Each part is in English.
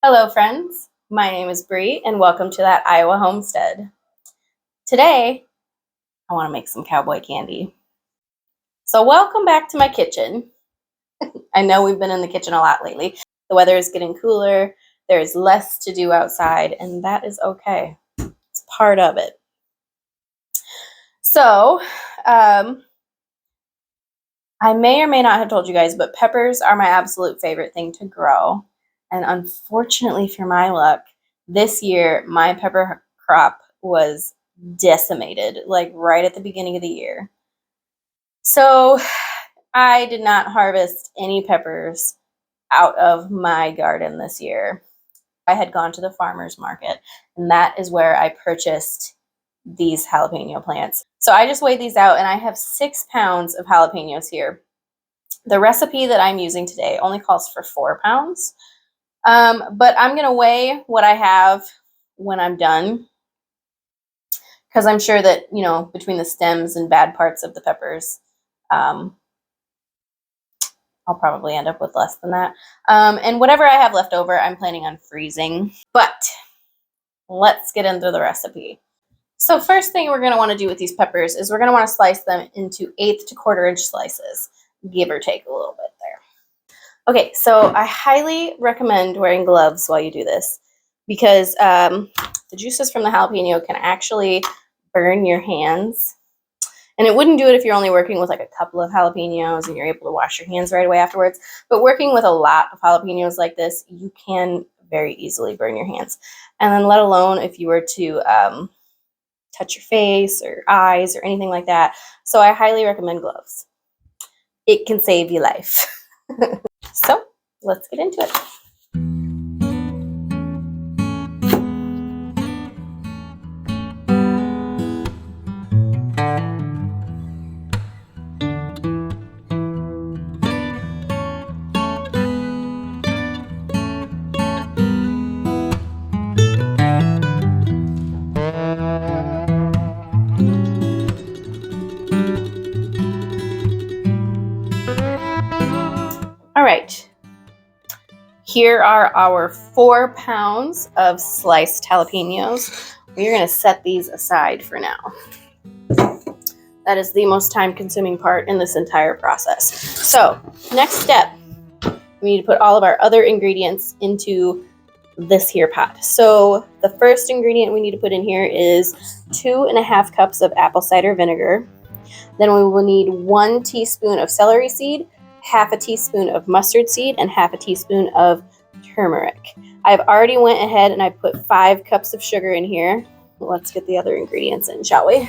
Hello friends, my name is Bree and welcome to that Iowa homestead. Today, I want to make some cowboy candy. So welcome back to my kitchen. I know we've been in the kitchen a lot lately. The weather is getting cooler, there's less to do outside, and that is okay. It's part of it. So, I may or may not have told you guys, but peppers are my absolute favorite thing to grow. And unfortunately for my luck, this year my pepper crop was decimated, like right at the beginning of the year. So I did not harvest any peppers out of my garden this year. I had gone to the farmer's market, and that is where I purchased these jalapeno plants. So I just weighed these out, and I have 6 pounds of jalapenos here. The recipe that I'm using today only calls for 4 pounds. But I'm going to weigh what I have when I'm done, because I'm sure that, between the stems and bad parts of the peppers, I'll probably end up with less than that. And whatever I have left over, I'm planning on freezing. But let's get into the recipe. So first thing we're going to want to do with these peppers is we're going to want to slice them into 1/8 to 1/4 inch slices, give or take a little bit there. Okay, so I highly recommend wearing gloves while you do this, because the juices from the jalapeno can actually burn your hands. And it wouldn't do it if you're only working with like a couple of jalapenos and you're able to wash your hands right away afterwards. But working with a lot of jalapenos like this, you can very easily burn your hands. And then let alone if you were to touch your face or eyes or anything like that. So I highly recommend gloves. It can save your life. So let's get into it. All right. Here are our 4 pounds of sliced jalapenos. We're going to set these aside for now. That is the most time-consuming part in this entire process. So, next step, we need to put all of our other ingredients into this here pot. So, the first ingredient we need to put in here is 2.5 cups of apple cider vinegar. Then we will need 1 teaspoon of celery seed, 1/2 teaspoon of mustard seed, and 1/2 teaspoon of turmeric. I've already went ahead and I put 5 cups of sugar in here. Let's get the other ingredients in, shall we?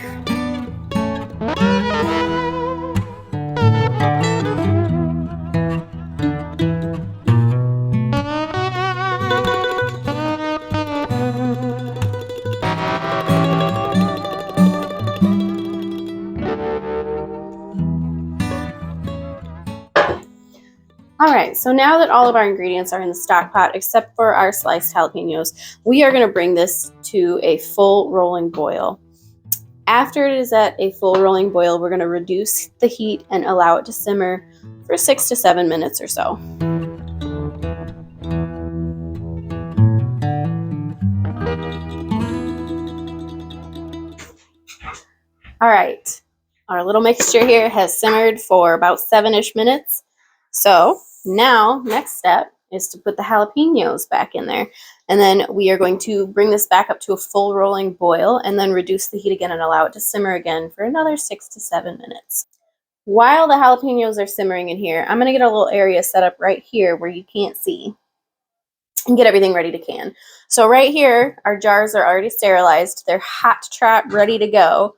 Alright, so now that all of our ingredients are in the stock pot, except for our sliced jalapenos, we are going to bring this to a full rolling boil. After it is at a full rolling boil, we're going to reduce the heat and allow it to simmer for 6 to 7 minutes or so. Alright, our little mixture here has simmered for about 7-ish minutes. So now, next step is to put the jalapenos back in there. And then we are going to bring this back up to a full rolling boil and then reduce the heat again and allow it to simmer again for another 6 to 7 minutes. While the jalapenos are simmering in here, I'm going to get a little area set up right here where you can't see and get everything ready to can. So right here, our jars are already sterilized. They're hot to trap, ready to go.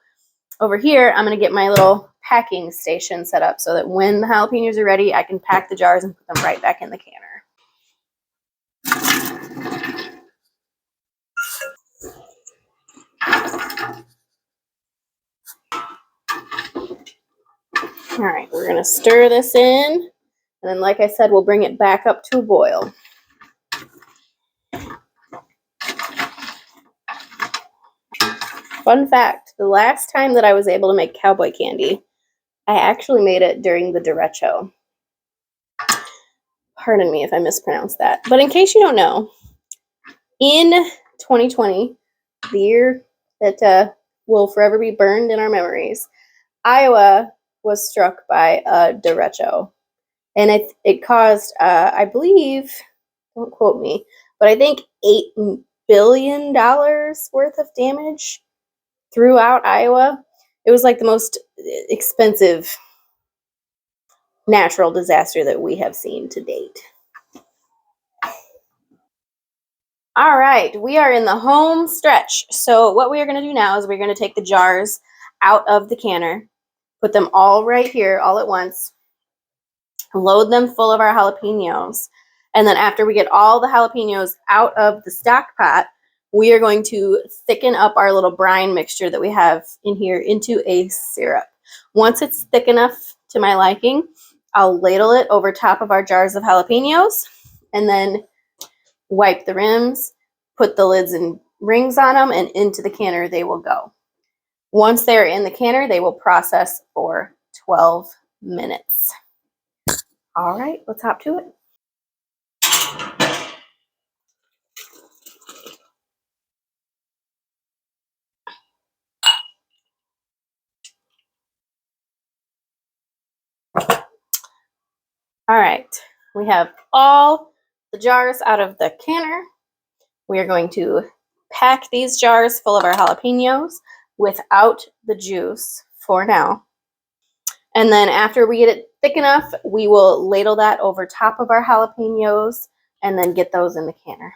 Over here, I'm going to get my little packing station set up so that when the jalapenos are ready, I can pack the jars and put them right back in the canner. All right, we're going to stir this in, and then like I said, we'll bring it back up to a boil. Fun fact, the last time that I was able to make cowboy candy, I actually made it during the derecho. Pardon me if I mispronounced that. But in case you don't know, In 2020, the year that will forever be burned in our memories, Iowa was struck by a derecho. And it caused, I believe, don't quote me, but I think $8 billion worth of damage throughout Iowa. It was like the most expensive natural disaster that we have seen to date. All right, we are in the home stretch. So what we are going to do now is we're going to take the jars out of the canner, put them all right here all at once, load them full of our jalapenos, and then after we get all the jalapenos out of the stock pot, we are going to thicken up our little brine mixture that we have in here into a syrup. Once it's thick enough to my liking, I'll ladle it over top of our jars of jalapenos and then wipe the rims, put the lids and rings on them, and into the canner they will go. Once they're in the canner, they will process for 12 minutes. All right, let's hop to it. All right, we have all the jars out of the canner. We are going to pack these jars full of our jalapenos without the juice for now. And then after we get it thick enough, we will ladle that over top of our jalapenos and then get those in the canner.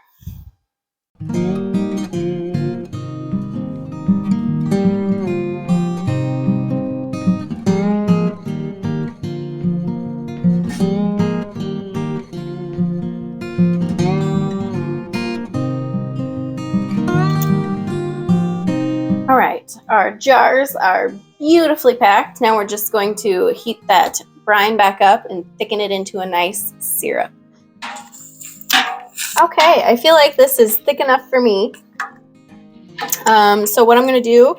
All right, our jars are beautifully packed. Now we're just going to heat that brine back up and thicken it into a nice syrup. Okay, I feel like this is thick enough for me. So what I'm going to do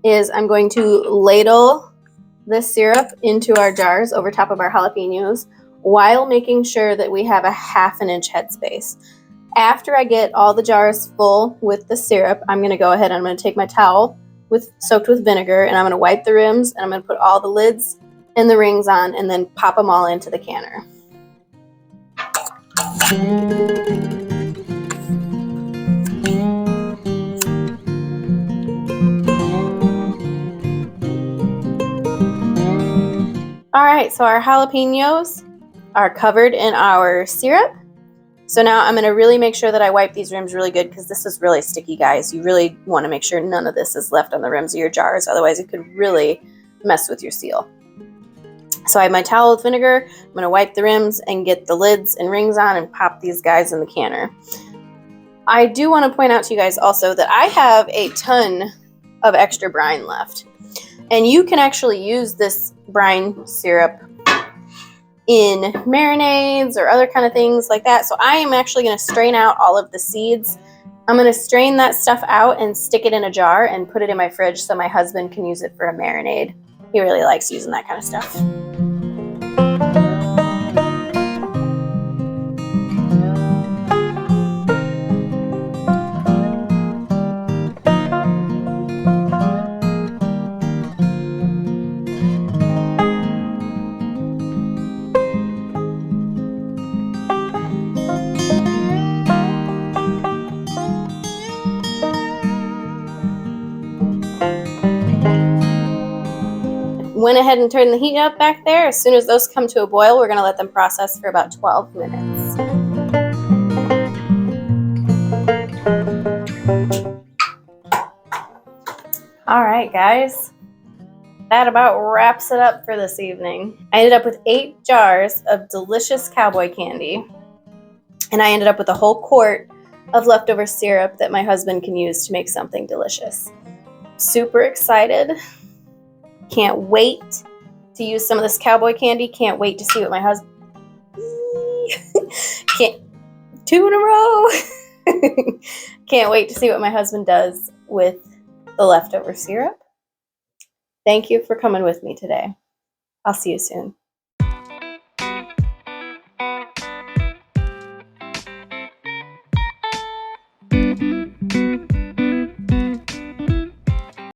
is I'm going to ladle this syrup into our jars over top of our jalapenos while making sure that we have a 1/2 inch headspace. After I get all the jars full with the syrup, I'm going to go ahead and I'm going to take my towel soaked with vinegar and I'm going to wipe the rims and I'm going to put all the lids and the rings on and then pop them all into the canner. All right, so our jalapenos are covered in our syrup. So now I'm going to really make sure that I wipe these rims really good because this is really sticky, guys. You really want to make sure none of this is left on the rims of your jars. Otherwise, it could really mess with your seal. So I have my towel with vinegar. I'm going to wipe the rims and get the lids and rings on and pop these guys in the canner. I do want to point out to you guys also that I have a ton of extra brine left. And you can actually use this brine syrup in marinades or other kind of things like that. So I am actually going to strain out all of the seeds. I'm going to strain that stuff out and stick it in a jar and put it in my fridge so my husband can use it for a marinade. He really likes using that kind of stuff. Went ahead and turned the heat up back there. As soon as those come to a boil, we're going to let them process for about 12 minutes. All right, guys. That about wraps it up for this evening. I ended up with 8 jars of delicious cowboy candy. And I ended up with a whole quart of leftover syrup that my husband can use to make something delicious. Super excited. Can't wait to use some of this cowboy candy. Can't wait to see what my husband... Can't... 2 in a row! Can't wait to see what my husband does with the leftover syrup. Thank you for coming with me today. I'll see you soon.